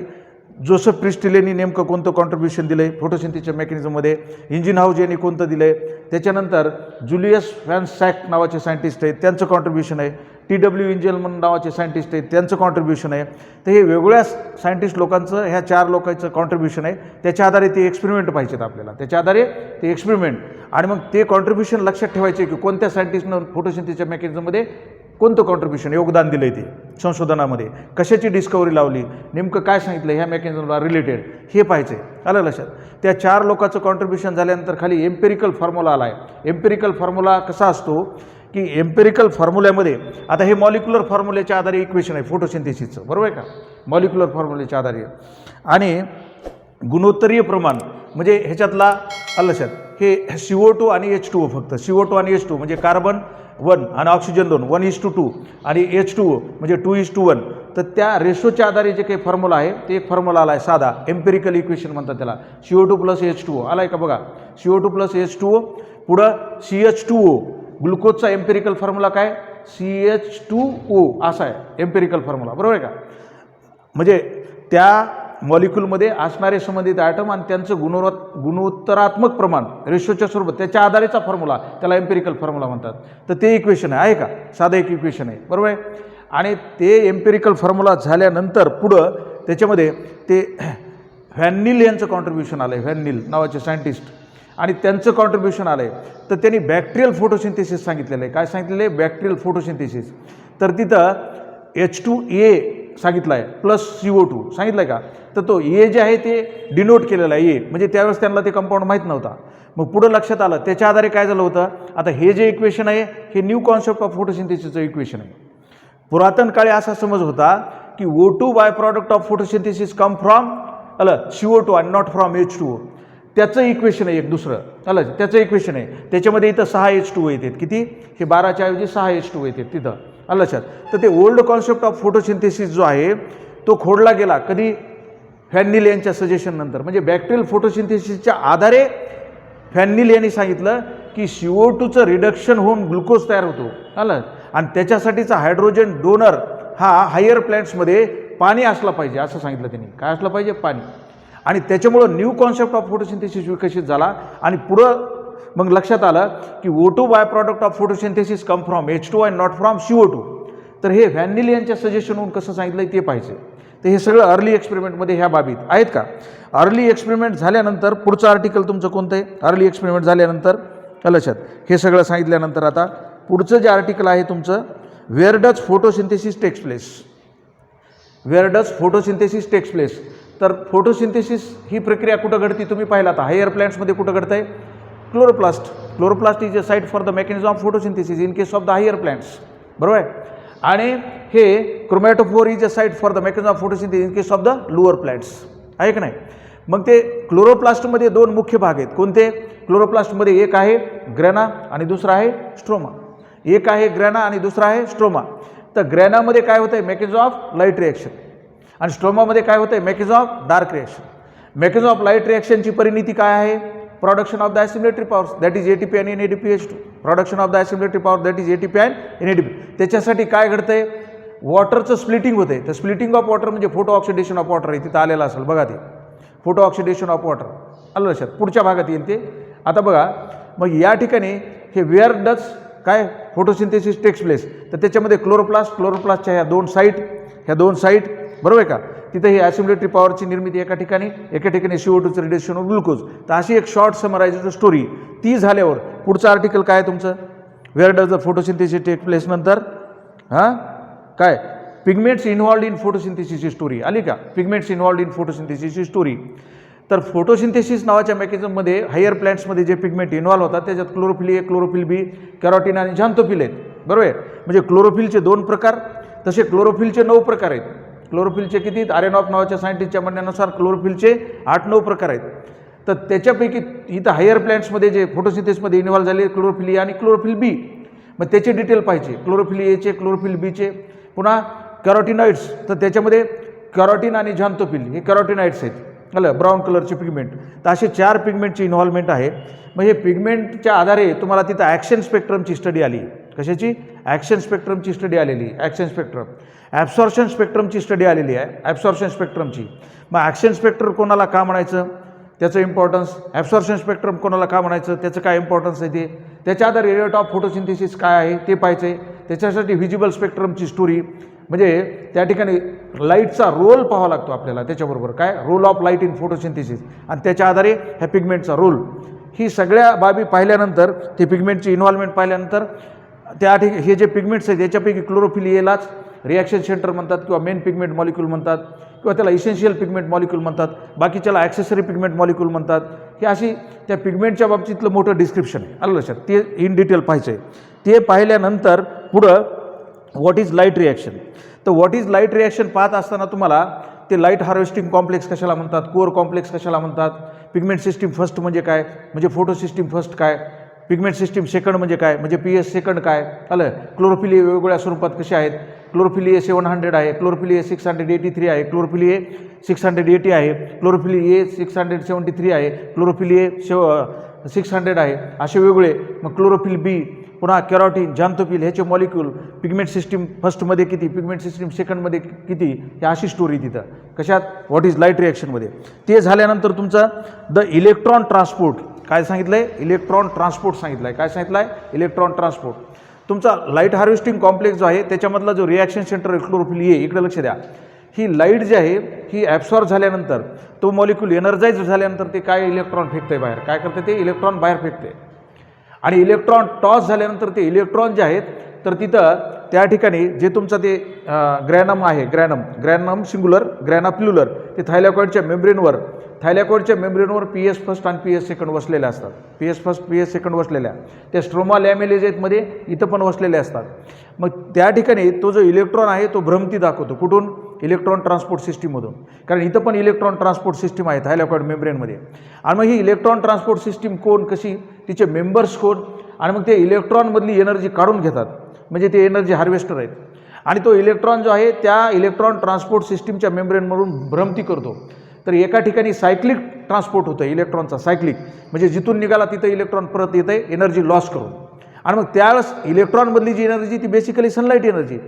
जोसेफ प्रिस्टिल यांनी नेमकं कोणतं कॉन्ट्रीब्युशन दिलं आहे फोटोसिंथेसिसच्या मेकॅनिझममध्ये, इंजिन हाऊस यांनी कोणतं दिलं आहे, त्याच्यानंतर जुलियस व्हॅन सॅक नावाचे सायंटिस्ट आहेत त्यांचं कॉन्ट्रीब्युशन आहे, TW इंजेलमन नावाचे सायंटिस्ट आहेत त्यांचं कॉन्ट्रीब्युशन आहे. तर हे वेगवेगळ्या सायंटिस्ट लोकांचं, ह्या 4 लोकांचं कॉन्ट्रीब्युशन आहे. त्याच्या आधारे ते एक्सपेरिमेंट पाहिजेत आपल्याला, त्याच्या आधारे ते एक्सपेरिमेंट आणि मग ते कॉन्ट्रीब्युशन लक्षात ठेवायचे की कोणत्या सायंटिस्टनं फोटोसिंथेसिसच्या मेकॅनिझममध्ये कोणतं कॉन्ट्रीब्युशन योगदान दिलं आहे, ते संशोधनामध्ये कशाची डिस्कवरी लावली, नेमकं काय सांगितलं ह्या मेकॅनिझमला रिलेटेड, हे पाहिजे. आलं लक्षात. त्या 4 लोकांचं कॉन्ट्रीब्युशन झाल्यानंतर खाली एम्पेरिकल फॉर्म्युला आला आहे. एम्पेरिकल फॉर्म्युला कसा असतो की एम्पेरिकल फॉर्म्युल्यामध्ये आता हे मॉलिक्युलर फॉर्म्युल्याच्या आधारे इक्वेशन आहे फोटोसिंथेसिसचं, बरोबर आहे का, मॉलिक्युलर फॉर्म्युल्याच्या आधारे. आणि गुणोत्तरीय प्रमाण म्हणजे ह्याच्यातला आलं लक्षात, हे CO2 आणि H2O, फक्त CO2 आणि H2 म्हणजे कार्बन 1 आणि ऑक्सिजन 2, 1:2 आणि H2O म्हणजे 2:1. तर त्या रेशोच्या आधारे जे काही फॉर्म्युला आहे ते एक फॉर्म्युला आला आहे साधा, एम्पेरिकल इक्वेशन म्हणतात त्याला, CO2 + H2O आला आहे का बघा, CO2 + H2O पुढं CH2O, ग्लुकोजचा एम्पेरिकल फॉर्म्युला काय, CH2O असा आहे एम्पेरिकल फॉर्म्युला, बरोबर आहे का. म्हणजे त्या मॉलिक्यूलमध्ये असणारे संबंधित ॲटम आणि त्यांचं गुणोत्तरात्मक प्रमाण रेशोच्या स्वरूपात त्याच्या आधारेचा फॉर्म्युला, त्याला एम्पेरिकल फॉर्म्युला म्हणतात. तर ते इक्वेशन आहे का, साधं एक इक्वेशन आहे, बरोबर आहे. आणि ते एम्पेरिकल फॉर्म्युला झाल्यानंतर पुढं त्याच्यामध्ये ते व्हॅन नील यांचं कॉन्ट्रीब्युशन आलं आहे, व्हॅन नील नावाचे सायंटिस्ट, आणि त्यांचं कॉन्ट्रीब्युशन आलं आहे. तर त्यांनी बॅक्टेरियल फोटोसिंथेसिस सांगितलेलं आहे. काय सांगितलेलं आहे, बॅक्टेरियल फोटोसिंथेसिस. तर तिथं H2A सांगितलं आहे प्लस CO2 सांगितलं आहे का. तर तो ए जे आहे ते डिनोट केलेला आहे, ए म्हणजे त्यावेळेस त्यांना ते कंपाऊंड माहीत नव्हता. मग पुढं लक्षात आलं, त्याच्या आधारे काय झालं होतं, आता हे जे इक्वेशन आहे हे न्यू कॉन्सेप्ट ऑफ फोटोसिंथेसिसचं इक्वेशन आहे. पुरातन काळी असा समज होता की O2 bye product of photosynthesis come from CO2 आणि नॉट फ्रॉम H2O. त्याचं इक्वेशन आहे एक दुसरं, त्याचं इक्वेशन आहे. त्याच्यामध्ये इथं 6 H2O येतात, किती, हे 12च्या ऐवजी 6 H2O येतात तिथं, लक्षात. तर ते ओल्ड कॉन्सेप्ट ऑफ फोटोसिंथेसिस जो आहे तो खोडला गेला कधी, व्हॅन नील यांच्या सजेशननंतर. म्हणजे बॅक्टेरियल फोटोसिंथेसिसच्या आधारे व्हॅन नील यांनी सांगितलं की CO2चं रिडक्शन होऊन ग्लुकोज तयार होतो, आणि त्याच्यासाठीचा हायड्रोजन डोनर हा हायर प्लॅन्ट्समध्ये पाणी असला पाहिजे असं सांगितलं त्यांनी. काय असलं पाहिजे, पाणी. आणि त्याच्यामुळं न्यू कॉन्सेप्ट ऑफ फोटोसिंथेसिस विकसित झाला. आणि पुढं मग लक्षात आलं की O2 bye product of photosynthesis come from H2 and not from CO2. तर हे व्हॅन नील यांच्या सजेशनहून कसं सांगितलं ते पाहिजे. तर हे सगळं अर्ली एक्सपेरिमेंटमध्ये ह्या बाबीत आहेत का. अर्ली एक्सपेरिमेंट झाल्यानंतर पुढचं आर्टिकल तुमचं कोणतं आहे, अर्ली एक्सपेरिमेंट झाल्यानंतर लक्षात हे सगळं सांगितल्यानंतर आता पुढचं जे आर्टिकल आहे तुमचं, where does photosynthesis takes place. Where does photosynthesis takes place. तर फोटोसिंथेसिस ही प्रक्रिया कुठं घडते तुम्ही पाहिला आता, हायर प्लॅन्ट्समध्ये कुठं घडतं आहे, chloroplast. Chloroplast is a site for the mechanism of photosynthesis in case of the higher plants, बरोबर आहे. आणि हे chromatophore is a site for the mechanism of photosynthesis in case of the lower plants, आहे का नाही. मग ते क्लोरोप्लास्टमध्ये 2 मुख्य भाग आहेत. कोणते, क्लोरोप्लास्टमध्ये एक आहे ग्रॅना आणि दुसरा आहे स्ट्रोमा. एक आहे ग्रॅना आणि दुसरा आहे स्ट्रोमा. तर ग्रॅनामध्ये काय होतं आहे, मेकॅनिझम ऑफ लाईट रिॲक्शन, आणि स्ट्रोमामध्ये काय होतं आहे, mechanism of dark reaction. Mechanism of light रिॲक्शनची परिणिती काय आहे, production of the assimilatory powers that is ATP आणि NADPH2. Production of the assimilatory power that is ATP and NADP. त्याच्यासाठी काय घडतं आहे, वॉटरचं स्प्लिटिंग होतं आहे. तर स्प्लिटिंग ऑफ वॉटर म्हणजे फोटो ऑक्सिडेशन ऑफ वॉटर आहे, तिथं आलेलं असेल बघा, ते फोटो ऑक्सिडेशन ऑफ वॉटर आलं लक्षात, पुढच्या भागात येईल ते. आता बघा मग या ठिकाणी हे वेअर डज काय फोटोसिंथेसिस टेक्स प्लेस. तर त्याच्यामध्ये क्लोरोप्लास्टच्या ह्या 2 साईट, बरोबर आहे का. तिथे ही ॲसिमिलेटरी पॉवरची निर्मिती एका ठिकाणी CO2चं रिडक्शन ऑफ ग्लुकोज. तर अशी एक शॉर्ट समरायझेशन स्टोरी ती झाल्यावर पुढचं आर्टिकल काय तुमचं, where does the photosynthesis take place. नंतर काय, पिगमेंट्स इन्व्हॉल्ड इन फोटोसिंथेसिसची स्टोरी आली का, पिगमेंट्स इन्व्हॉल्ड इन फोटोसिंथेसिसची स्टोरी. तर फोटोसिंथेसिस नावाच्या मेकॅनिझममध्ये हायर प्लॅन्ट्समध्ये जे पिगमेंट इन्व्हॉल्व होतात त्याच्यात chlorophyll A, chlorophyll B, carotene आणि झॅन्थोफिल आहेत, बरोबर आहे. म्हणजे क्लोरोफिलचे 2 प्रकार, तसे क्लोरोफिलचे 9 प्रकार आहेत. क्लोरोफिलचे किती, आरेनॉफ नावाच्या सायंटिस्टच्या म्हणण्यानुसार क्लोरोफिलचे 8-9 प्रकार आहेत. तर त्याच्यापैकी इथं हायर प्लॅन्ट्समध्ये जे फोटोसिंथेसिसमध्ये इन्व्हॉल्व झाले क्लोरोफिल ए आणि क्लोरोफिल बी. मग त्याचे डिटेल पाहिजे, क्लोरोफिल एचे, क्लोरोफिल बीचे. पुन्हा कॅरोटिनॉइड्स, तर त्याच्यामध्ये कॅरोटीन आणि झॅन्थोफिल हे कॅरोटिनॉइड्स आहेत, ब्राऊन कलरचे पिगमेंट. तर असे 4 पिगमेंटची इन्व्हॉल्वमेंट आहे. मग हे पिगमेंटच्या आधारे तुम्हाला तिथं ॲक्शन स्पेक्ट्रमची स्टडी आली, कशाची? ॲक्शन स्पेक्ट्रमची स्टडी आलेली, ॲक्शन स्पेक्ट्रम. ॲब्सॉर्प्शन स्पेक्ट्रमची स्टडी आलेली आहे, ॲब्सॉर्प्शन स्पेक्ट्रमची. मग ॲक्शन स्पेक्ट्रम कोणाला का म्हणायचं, त्याचं इम्पॉर्टन्स. ॲब्सॉर्प्शन स्पेक्ट्रम कोणाला का म्हणायचं, त्याचं काय इम्पॉर्टन्स आहे ते. त्याच्या आधारे रेट ऑफ फोटोसिंथेसिस काय आहे ते पाहायचं आहे. त्याच्यासाठी व्हिजिबल स्पेक्ट्रमची स्टोरी, म्हणजे त्या ठिकाणी लाईटचा रोल पाहावा लागतो आपल्याला. त्याच्याबरोबर काय, role of light in photosynthesis, आणि त्याच्या आधारे ह्या पिगमेंटचा रोल. ही सगळ्या बाबी पाहिल्यानंतर, ते पिगमेंटची इन्व्हॉल्वमेंट पाहिल्यानंतर, त्या ठिकाणी हे जे पिगमेंट्स आहेत याच्यापैकी क्लोरोफिल एलाच रिॲक्शन सेंटर म्हणतात, किंवा मेन पिगमेंट मॉलिक्यूल म्हणतात, किंवा त्याला इसेन्शियल पिगमेंट मॉलिक्यूल म्हणतात, बाकीच्याला ॲक्सेसरी पिगमेंट मॉलिक्यूल म्हणतात. हे अशी त्या पिगमेंटच्या बाबतीतलं मोठं डिस्क्रिप्शन आहे. आलं लक्षात? ते इन डिटेल पाहायचं आहे. ते पाहिल्यानंतर पुढं व्हॉट इज लाईट रिॲक्शन. तर व्हॉट इज लाईट रिॲक्शन पाहत असताना तुम्हाला ते लाईट हार्वेस्टिंग कॉम्प्लेक्स कशाला म्हणतात, कोअर कॉम्प्लेक्स कशाला म्हणतात, पिगमेंट सिस्टीम फर्स्ट म्हणजे काय, म्हणजे फोटो सिस्टीम फर्स्ट काय, पिगमेंट सिस्टीम सेकंड म्हणजे काय, म्हणजे PS सेकंड काय. आलं. क्लोरोफिल ए वेगवेगळ्या स्वरूपात कसे आहेत, क्लोरोफिल ए 700 आहे, क्लोरोफिल ए 683 आहे, क्लोरोफिल ए 680 आहे, क्लोरोफिल ए 673 आहे, क्लोरोफिल ए 600 आहे, असे वेगवेगळे. मग क्लोरोफिल बी, पुन्हा कॅरोटीन, जांथोफिल, ह्याचे मॉलिक्यूल पिगमेंट सिस्टीम फर्स्टमध्ये किती, पिगमेंट सिस्टीम सेकंडमध्ये किती, ही अशी स्टोरी तिथं. कशात? व्हॉट इज लाईट रिॲक्शनमध्ये. ते झाल्यानंतर तुमचं द इलेक्ट्रॉन ट्रान्सपोर्ट काय सांगितलं आहे, इलेक्ट्रॉन ट्रान्सपोर्ट सांगितलं आहे. काय सांगितलं आहे? Electron transport. तुमचा लाईट हार्वेस्टिंग कॉम्प्लेक्स जो आहे त्याच्यामधला जो रिॲक्शन सेंटर आहे क्लोरोफिल ए, इकडे लक्ष द्या. ही लाईट जी आहे ही ॲब्सॉर्ब झाल्यानंतर, तो मॉलिक्यूल एनर्जाइज झाल्यानंतर ते काय इलेक्ट्रॉन फेकते बाहेर. काय करते ते? इलेक्ट्रॉन बाहेर फेकते. आणि इलेक्ट्रॉन टॉस झाल्यानंतर ते इलेक्ट्रॉन जे आहेत तर तिथं त्या ठिकाणी जे तुमचं ते ग्रॅनम आहे, ग्रॅनम सिंग्युलर, ग्रॅना प्लुलर, ते थायलॉकॉइडच्या मेम्ब्रेनवर, PS फर्स्ट आणि PS सेकंड वसलेल्या असतात. PS फर्स्ट, PS सेकंड वसलेल्या. त्या स्ट्रोमा लॅमेलेजेटमध्ये इथं पण वसलेले असतात. मग त्या ठिकाणी तो जो इलेक्ट्रॉन आहे तो भ्रमती दाखवतो. कुठून? इलेक्ट्रॉन ट्रान्सपोर्ट सिस्टीममधून. कारण इथं पण इलेक्ट्रॉन ट्रान्सपोर्ट सिस्टीम आहे थायलॉकॉइड मेम्ब्रेनमध्ये. आणि मग ही इलेक्ट्रॉन ट्रान्सपोर्ट सिस्टीम कोण, कशी, तिचे मेंबर्स कोण, आणि मग ते इलेक्ट्रॉनमधली एनर्जी काढून घेतात, म्हणजे ते एनर्जी हार्वेस्टर आहेत. आणि तो इलेक्ट्रॉन जो आहे त्या इलेक्ट्रॉन ट्रान्सपोर्ट सिस्टीमच्या मेम्ब्रेनमधून भ्रमती करतो. तर एका ठिकाणी सायक्लिक ट्रान्सपोर्ट होतं इलेक्ट्रॉनचा, सायक्लिक, म्हणजे जिथून निघाला तिथं इलेक्ट्रॉन परत येतं आहे एनर्जी लॉस करून. आणि मग त्यावेळेस इलेक्ट्रॉनमधली जी एनर्जी ती बेसिकली सनलाईट एनर्जी,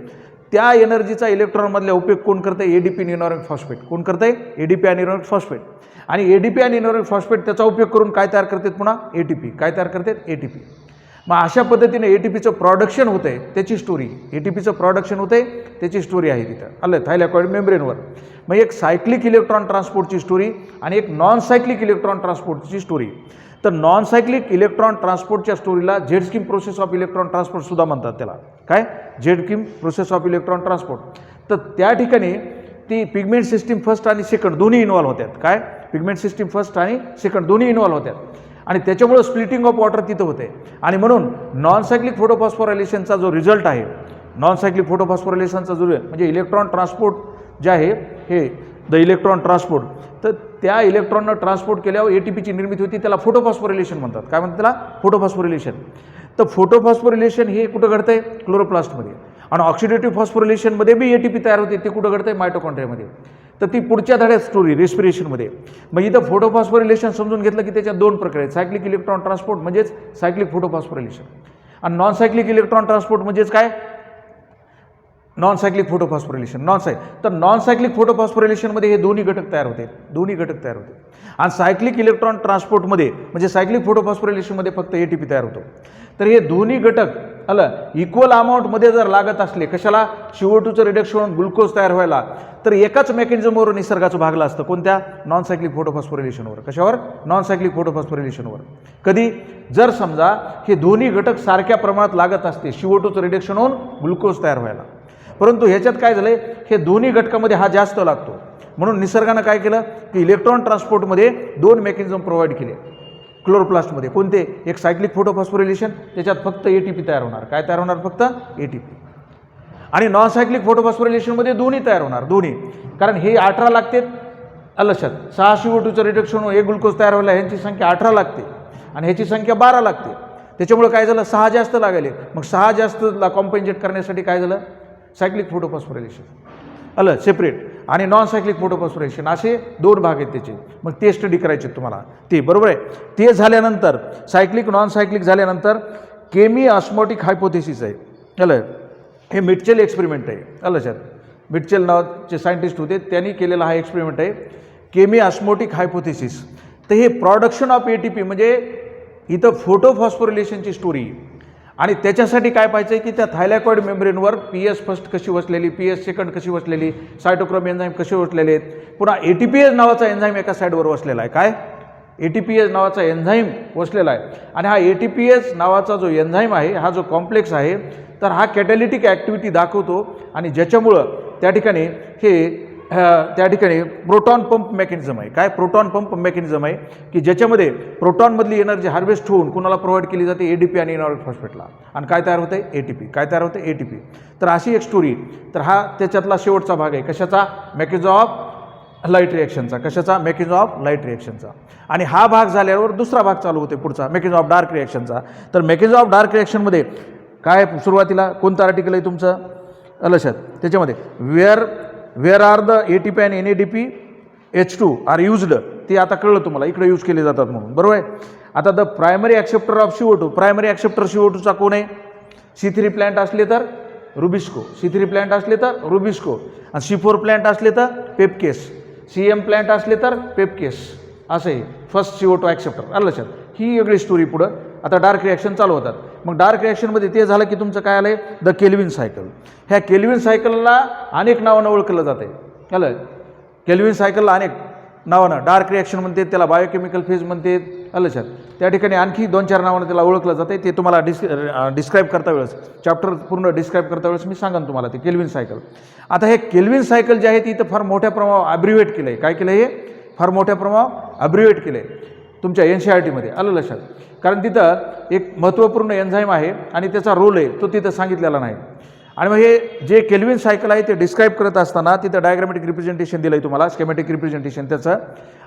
त्या एनर्जीचा इलेक्ट्रॉनमधला उपयोग कोण करतं? ADP आणि इनॉर्गॅनिक फॉस्फेट. कोण करतं आहे? ADP आणि इनॉर्गॅनिक फॉस्फेट. आणि ADP आणि इनॉर्गॅनिक फॉस्फेट त्याचा उपयोग करून काय तयार करतात? पुन्हा ATP. काय तयार करतात? ATP. मग अशा पद्धतीने ATPचं प्रोडक्शन होतं आहे, त्याची स्टोरी. ATPचं प्रोडक्शन होतं आहे त्याची स्टोरी आहे तिथं. आलं. थायलॉकॉइड मेम्ब्रेनवर. मग एक सायक्लिक इलेक्ट्रॉन ट्रान्सपोर्टची स्टोरी आणि एक नॉन सायक्लिक इलेक्ट्रॉन ट्रान्सपोर्टची स्टोरी. तर नॉन सायक्लिक इलेक्ट्रॉन ट्रान्सपोर्टच्या स्टोरीला Z scheme process of electron transport सुद्धा म्हणतात. त्याला काय? Z scheme process of electron transport. तर त्या ठिकाणी ती पिगमेंट सिस्टीम फर्स्ट आणि सेकंड दोन्ही इन्व्हॉल्व होतात. काय? पिगमेंट सिस्टीम फर्स्ट आणि सेकंड दोन्ही इन्व्हॉल्व होतात. आणि त्याच्यामुळं स्प्लिटिंग ऑफ वॉटर तिथं होते. आणि म्हणून नॉन सायक्लिक फोटोफॉस्फोरायलेशनचा जो रिझल्ट आहे, नॉन सायक्लिक फोटोफॉस्फोरायलेशनचा जो म्हणजे इलेक्ट्रॉन ट्रान्सपोर्ट जे आहे हे द इलेक्ट्रॉन ट्रान्सपोर्ट, तर त्या इलेक्ट्रॉननं ट्रान्सपोर्ट केल्यावर ATPची निर्मिती होती. त्याला फोटोफॉस्फोरिलेशन म्हणतात. काय म्हणतात त्याला? फोटोफॉस्फोरिलेशन. तर फोटोफॉस्फोरिलेशन हे कुठं घडतंय? क्लोरोप्लास्टमध्ये. आणि ऑक्सिडेटिव्ह फॉस्फोरिलेशनमध्ये बी ATP तयार होते. ते कुठं घडतंय? मायटोकॉन्ड्रियामध्ये. तर ती पुढच्या धड्यात स्टोरी रेस्पिरेशनमध्ये. मग इथं फोटोफॉस्फोरिलेशन समजून घेतलं की त्याच्यात दोन प्रकार आहेत. सायक्लिक इलेक्ट्रॉन ट्रान्सपोर्ट म्हणजेच सायक्लिक फोटोफॉस्फोरिलेशन, आणि नॉन सायक्लिक इलेक्ट्रॉन ट्रान्सपोर्ट म्हणजेच काय? Non cyclic photophosphorylation. तर नॉन सायक्लिक फोटोफॉस्फोरिलेशनमध्ये हे दोन्ही घटक तयार होते. आणि सायक्लिक इलेक्ट्रॉन ट्रान्सपोर्टमध्ये म्हणजे सायक्लिक फोटोफॉस्फोरिलेशनमध्ये फक्त ATP तयार होतो. तर हे दोन्ही घटक इक्वल अमाऊंटमध्ये जर लागत असले, कशाला? CO2चं रिडक्शन होऊन ग्लुकोज तयार व्हायला, तर एकाच मेकॅनिझमवर निसर्गाचं भागलं असतं. कोणत्या? नॉन सायक्लिक फोटोफॉस्फोरिलेशनवर. कशावर? नॉन सायक्लिक फोटोफॉस्फोरिलेशनवर. कधी? जर समजा हे दोन्ही घटक सारख्या प्रमाणात लागत असते CO2चं रिडक्शन होऊन ग्लुकोज तयार व्हायला. परंतु ह्याच्यात काय झालंय? हे दोन्ही घटकामध्ये हा जास्त लागतो. म्हणून निसर्गानं काय केलं की इलेक्ट्रॉन ट्रान्सपोर्टमध्ये दोन मेकॅनिझम प्रोव्हाइड केले क्लोरोप्लास्टमध्ये. कोणते? एक सायक्लिक फोटोफॉस्फोरिलेशन, त्याच्यात फक्त ATP तयार होणार. काय तयार होणार? फक्त ATP. आणि नॉन सायक्लिक फोटोफॉस्फोरिलेशनमध्ये दोन्ही तयार होणार. दोन्ही. कारण हे 18 लागते. लक्षात. 6 CO2चं रिडक्शन होऊन 1 ग्लुकोज तयार व्हायला ह्यांची संख्या 18 लागते आणि ह्याची संख्या 12 लागते. त्याच्यामुळे काय झालं? 6 जास्त लागले. मग 6 जास्तला कॉम्पेन्सेट करण्यासाठी काय झालं? सायक्लिक फोटोफॉस्फोरिलेशन सेपरेट आणि नॉन सायक्लिक फोटोफॉस्फोरिलेशन असे दोन भाग आहेत त्याचे. मग ते स्टडी करायचे तुम्हाला. ते बरोबर आहे. ते झाल्यानंतर सायक्लिक नॉन सायक्लिक झाल्यानंतर केमी ऑस्मोटिक हायपोथेसिस आहे, आलं. हे मिटचेल एक्सपेरिमेंट आहे, आलं लक्षात. मिटचेल नावाचे सायंटिस्ट होते, त्यांनी केलेला हा एक्सपेरिमेंट आहे, केमी ऑस्मोटिक हायपोथेसिस. तर हे प्रोडक्शन ऑफ ATP म्हणजे इथं फोटोफॉस्फोरिलेशनची स्टोरी. आणि त्याच्यासाठी काय पाहिजे की त्या थायलॅकॉइड मेम्ब्रेनवर PS फर्स्ट कशी वसलेली, PS सेकंड कशी वसलेली, सायटोक्रोम एन्झाईम कसे वसलेले आहेत, पुन्हा ATPase नावाचा एन्झाईम एका साईडवर वसलेला आहे. काय ATPase नावाचा एन्झाईम वसलेला आहे. आणि हा ATPase नावाचा जो एन्झाईम आहे, हा जो कॉम्प्लेक्स आहे, तर हा कॅटॅलिटिक ॲक्टिव्हिटी दाखवतो आणि ज्याच्यामुळं त्या ठिकाणी प्रोटॉन पंप मेकॅनिझम आहे. काय प्रोटॉन पंप मेकॅनिझम आहे की ज्याच्यामध्ये प्रोटॉनमधली एनर्जी हार्वेस्ट होऊन कुणाला प्रोव्हाइड केली जाते, ADP आणि इनऑर्गॅनिक फॉस्फेटला. आणि काय तयार होतं आहे, ATP. काय तयार होतं, ATP. तर अशी एक स्टोरी. तर हा त्याच्यातला शेवटचा भाग आहे. कशाचा, मेकॅनिझम ऑफ लाईट रिॲक्शनचा. कशाचा, मेकॅनिझम ऑफ लाईट रिॲक्शनचा. आणि हा भाग झाल्यावर दुसरा भाग चालू होते पुढचा, मेकॅनिझम ऑफ डार्क रिॲक्शनचा. तर मेकॅनिझम ऑफ डार्क रिॲक्शनमध्ये काय सुरुवातीला कोणतं आर्टिकल आहे तुमचं, लक्षात. त्याच्यामध्ये वेअर आर द ATP आणि NADP H2 आर युज्ड, ते आता कळलं तुम्हाला, इकडे यूज केले जातात म्हणून, बरोबर आहे. आता the primary acceptor of CO2, primary acceptor CO2चा कोण आहे, C3 प्लॅन्ट असले तर रुबिस्को, C3 प्लॅन्ट असले तर रुबिस्को, आणि C4 प्लॅन्ट असले तर पेपकेस, CM प्लॅन्ट असले तर पेपकेस. असं आहे फर्स्ट CO2 ॲक्सेप्टर, आलं लक्षात. ही वेगळी स्टोरी. पुढं आता डार्क रिॲक्शन चालू होतात. मग डार्क रिॲक्शनमध्ये ते झालं की तुमचं काय आलं आहे, द केल्विन सायकल. ह्या केल्विन सायकलला अनेक नावानं ओळखलं जातं आहे, आलं. केल्विन सायकलला अनेक नावानं, डार्क रिॲक्शन म्हणते, त्याला बायोकेमिकल फेज म्हणते, आलं लक्षात. त्या ठिकाणी आणखी 2-4 नावानं त्याला ओळखलं जातं आहे. ते तुम्हाला डिस्क्राईब करता वेळेस, चॅप्टर पूर्ण डिस्क्राईब करता वेळेस मी सांगा तुम्हाला ते केल्विन सायकल. आता हे केल्विन सायकल जे आहे ती इथं फार मोठ्या प्रमाणावर अब्रिव्हेट केलं आहे. काय केलं, हे फार मोठ्या प्रमाणावर अब्रिव्हेट केलं आहे तुमच्या NCERTमध्ये, आलं लक्षात. कारण तिथं एक महत्त्वपूर्ण एन्झाईम आहे आणि त्याचा रोल आहे तो तिथं सांगितलेला नाही. आणि मग हे जे केल्विन सायकल आहे ते डिस्क्राईब करत असताना तिथं डायग्रामॅटिक रिप्रेझेंटेशन दिलं आहे तुम्हाला, स्केमॅटिक रिप्रेझेंटेशन त्याचं.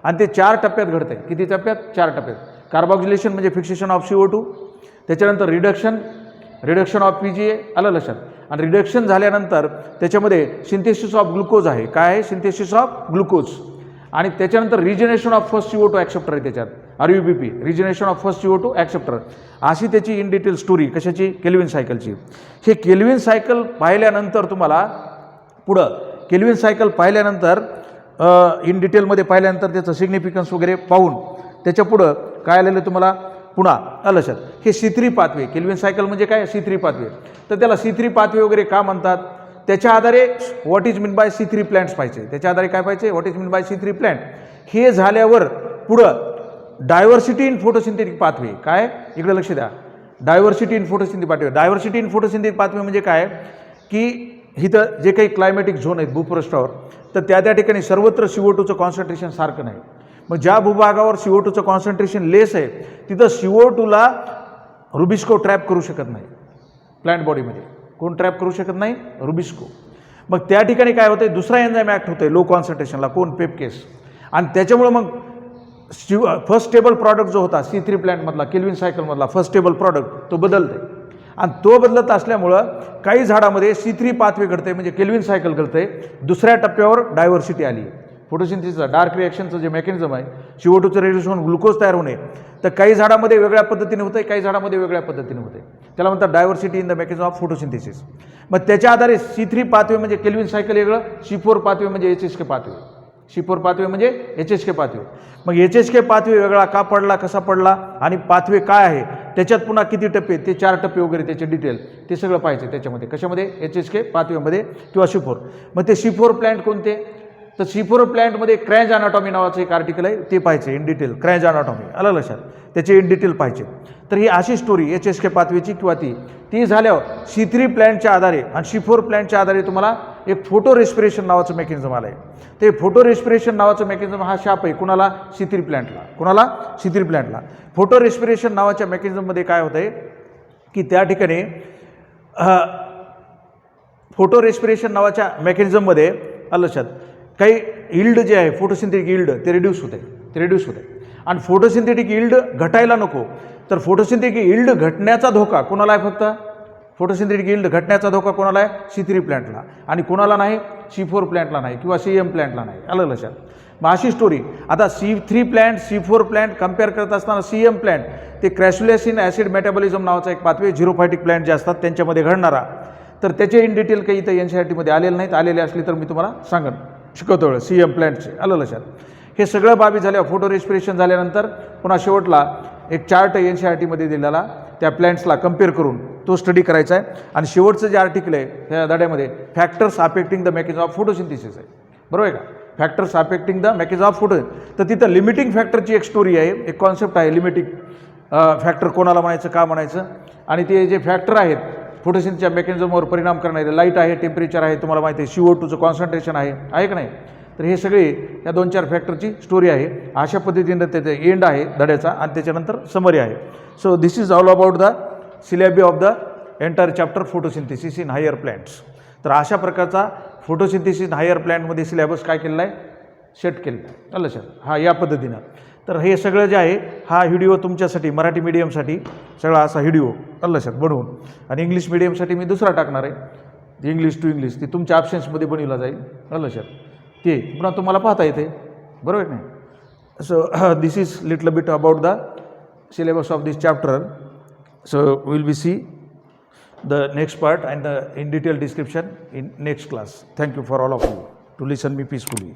आणि ते 4 टप्प्यात घडतं आहे. किती टप्प्यात, 4 टप्प्यात. कार्बॉक्सिलेशन म्हणजे फिक्सेशन ऑफ CO2, त्याच्यानंतर रिडक्शन ऑफ PGA, आलं लक्षात. आणि रिडक्शन झाल्यानंतर त्याच्यामध्ये सिंथेसिस ऑफ ग्लुकोज आहे. काय आहे, सिंथेसिस ऑफ ग्लुकोज. आणि त्याच्यानंतर रिजनेशन ऑफ फर्स्ट CO2 ॲक्सेप्टर आहे त्याच्यात, RUBP, रिजनेशन of first CO2 acceptor. अशी त्याची इन डिटेल स्टोरी कशाची, केल्विन सायकलची. हे केल्विन सायकल पाहिल्यानंतर तुम्हाला पुढं केल्विन सायकल पाहिल्यानंतर इन डिटेलमध्ये पाहिल्यानंतर त्याचं सिग्निफिकन्स वगैरे पाहून त्याच्या पुढं काय आलेलं तुम्हाला पुन्हा, आलं लक्षात. हे C3 पाथवे, केल्विन सायकल म्हणजे काय, C3 पाथवे. तर त्याला C3 पाथवे वगैरे का म्हणतात, त्याच्या आधारे what is mean by C3 plants पाहिजे. त्याच्या आधारे काय पाहिजे, what is mean by C3 plant. हे झाल्यावर पुढं डायव्हर्सिटी इन फोटोसिंथेटिक पाथवे. काय, इकडे लक्ष द्या, diversity in photosynthetic pathway. Diversity in photosynthetic pathway म्हणजे काय की इथं जे काही क्लायमॅटिक झोन आहेत भूपृष्ठावर, तर त्या ठिकाणी सर्वत्र CO2चं कॉन्सन्ट्रेशन सारखं नाही. मग ज्या भूभागावर CO2चं कॉन्सन्ट्रेशन लेस आहे तिथं CO2ला रुबिस्को ट्रॅप करू शकत नाही. प्लॅन्ट बॉडीमध्ये कोण ट्रॅप करू शकत नाही, रुबिस्को. मग त्या ठिकाणी काय होतं, दुसरा एन्झाईम ॲक्ट होतं लो कॉन्सन्ट्रेशनला, कोण, पेपकेस. आणि त्याच्यामुळं मग फर्स्ट स्टेबल प्रॉडक्ट जो होता C3 प्लॅन्टमधला, केल्विन सायकलमधला फर्स्ट स्टेबल प्रॉडक्ट तो बदलते. आणि तो बदलत असल्यामुळं काही झाडामध्ये C3 पाथवे घडते, म्हणजे केल्विन सायकल घडते. दुसऱ्या टप्प्यावर डायव्हर्सिटी आली. फोटोसिंथेसिसचा डार्क रिॲक्शनचं जे मेकॅनिझम आहे, CO2चं रेड्यूस होऊन ग्लुकोज तयार होणे, तर काही झाडामध्ये वेगळ्या पद्धतीने होतं, काही झाडामध्ये वेगळ्या पद्धतीने होते. त्याला म्हणतात diversity in the mechanism of photosynthesis. मग त्याच्या आधारे C3 पाथवे म्हणजे केल्विन सायकल वेगळं, C4 पाथवे म्हणजे HSK पाथवे. C4 पाथवे म्हणजे HSK पाथवे. मग HSK पाथवे वेगळा का पडला, कसा पडला, आणि पाथवे काय आहे, त्याच्यात पुन्हा किती टप्पे, ते 4 टप्पे वगैरे त्याचे डिटेल ते सगळं पाहिजे त्याच्यामध्ये. कशामध्ये, HSK पाथवेमध्ये किंवा C4. मग ते C4 प्लॅन्ट कोणते, तर C4 प्लॅन्टमध्ये क्रॅज अनाटॉमी नावाचं एक आर्टिकल आहे, ते पाहिजे इन डिटेल. क्रॅज अनाटॉमी, आलं लक्षात, त्याचे इन डिटेल पाहिजे. तर ही अशी स्टोरी HSK पाथवेची किंवा ती झाल्यावर C3 प्लॅन्टच्या आधारे आणि C4 प्लॅन्टच्या आधारे तुम्हाला एक फोटो रेस्पिरेशन नावाचं मेकॅनिझम आलं आहे. ते फोटो रेस्पिरेशन नावाचं मेकॅनिझम हा शाप आहे कुणाला, C3 प्लॅन्टला. कुणाला, C3 प्लॅन्टला. फोटो रेस्पिरेशन नावाच्या मेकॅनिझममध्ये काय होतं आहे की त्या ठिकाणी फोटो रेस्पिरेशन नावाच्या मेकॅनिझममध्ये, आलं लक्षात, काही इल्ड जे आहे फोटोसिंथेटिक इल्ड ते रिड्यूस होते. आणि फोटोसिंथेटिक इल्ड घटायला नको, तर फोटोसिंथेटिक इल्ड घटण्याचा धोका कुणाला आहे, फक्त फोटोसिंथेटिक यील्ड घटण्याचा धोका कोणाला आहे? C3 प्लॅन्टला, आणि कोणाला नाही? C4 प्लॅन्टला नाही किंवा CM प्लॅन्टला नाही. आलं लक्षात? मग अशी स्टोरी. आता C3 plant, C4 plant compare करत असताना CM प्लॅन्ट ते क्रॅस्युलेसिन ॲसिड मेटाबॉलिझम नावाचा एक पाथवे, झिरोफायटिक प्लॅन्ट जे असतात त्यांच्यामध्ये घडणारा, तर त्याचे इन डिटेल काही इथं NCERTमध्ये आलेले नाहीत. आलेले असले तर मी तुम्हाला सांगेन शिकवतो वेळ CM प्लॅन्टचे. आलं लक्षात? हे सगळं बाबी झाल्यावर फोटो रेस्पिरेशन झाल्यानंतर पुन्हा शेवटला एक चार्ट NCERTमध्ये दिलेला त्या प्लॅन्ट्सला कम्पेअर करून तो स्टडी करायचा आहे. आणि शेवटचं जे आर्टिकल आहे ह्या धड्यामध्ये factors affecting the mechanism of photosynthesis आहे. बरोबर आहे का? Factors affecting the mechanism of photo. तर तिथं लिमिटिंग फॅक्टरची एक स्टोरी आहे, एक कॉन्सेप्ट आहे लिमिटिंग फॅक्टर कोणाला म्हणायचं, का म्हणायचं, आणि ते जे फॅक्टर आहेत फोटोसिंथेसिसच्या मेकॅनिझमवर परिणाम करणारे, लाईट आहे, टेम्परेचर आहे, तुम्हाला माहिती आहे, CO2चं कॉन्सन्ट्रेशन आहे का नाही. तर हे सगळे या 2-4 फॅक्टरची स्टोरी आहे. अशा पद्धतीनं त्याचं एंड आहे धड्याचा, आणि त्याच्यानंतर समरी आहे. So this is all about the syllabi of the entire chapter photosynthesis in higher plants. तर अशा प्रकारचा फोटोसिंथेसिस इन हायर प्लॅन्टमध्ये सिलेबस काय केलेला आहे? सेट केलेला आहे. आलं लक्षात? हा या पद्धतीनं. तर हे सगळं जे आहे हा व्हिडिओ तुमच्यासाठी मराठी मीडियमसाठी सगळा असा व्हिडिओ आलं लक्षात बनवून, आणि इंग्लिश मीडियमसाठी मी दुसरा टाकणार आहे, इंग्लिश टू इंग्लिश, ती तुमच्या ऑप्शन्समध्ये बनवला जाईल. आलं लक्षात? ते पुन्हा तुम्हाला पाहता येते. बरोबर नाही? So this is little bit about the syllabus of this chapter. So we will see the next part and the in detail description in next class. Thank you for all of you to listen me peacefully.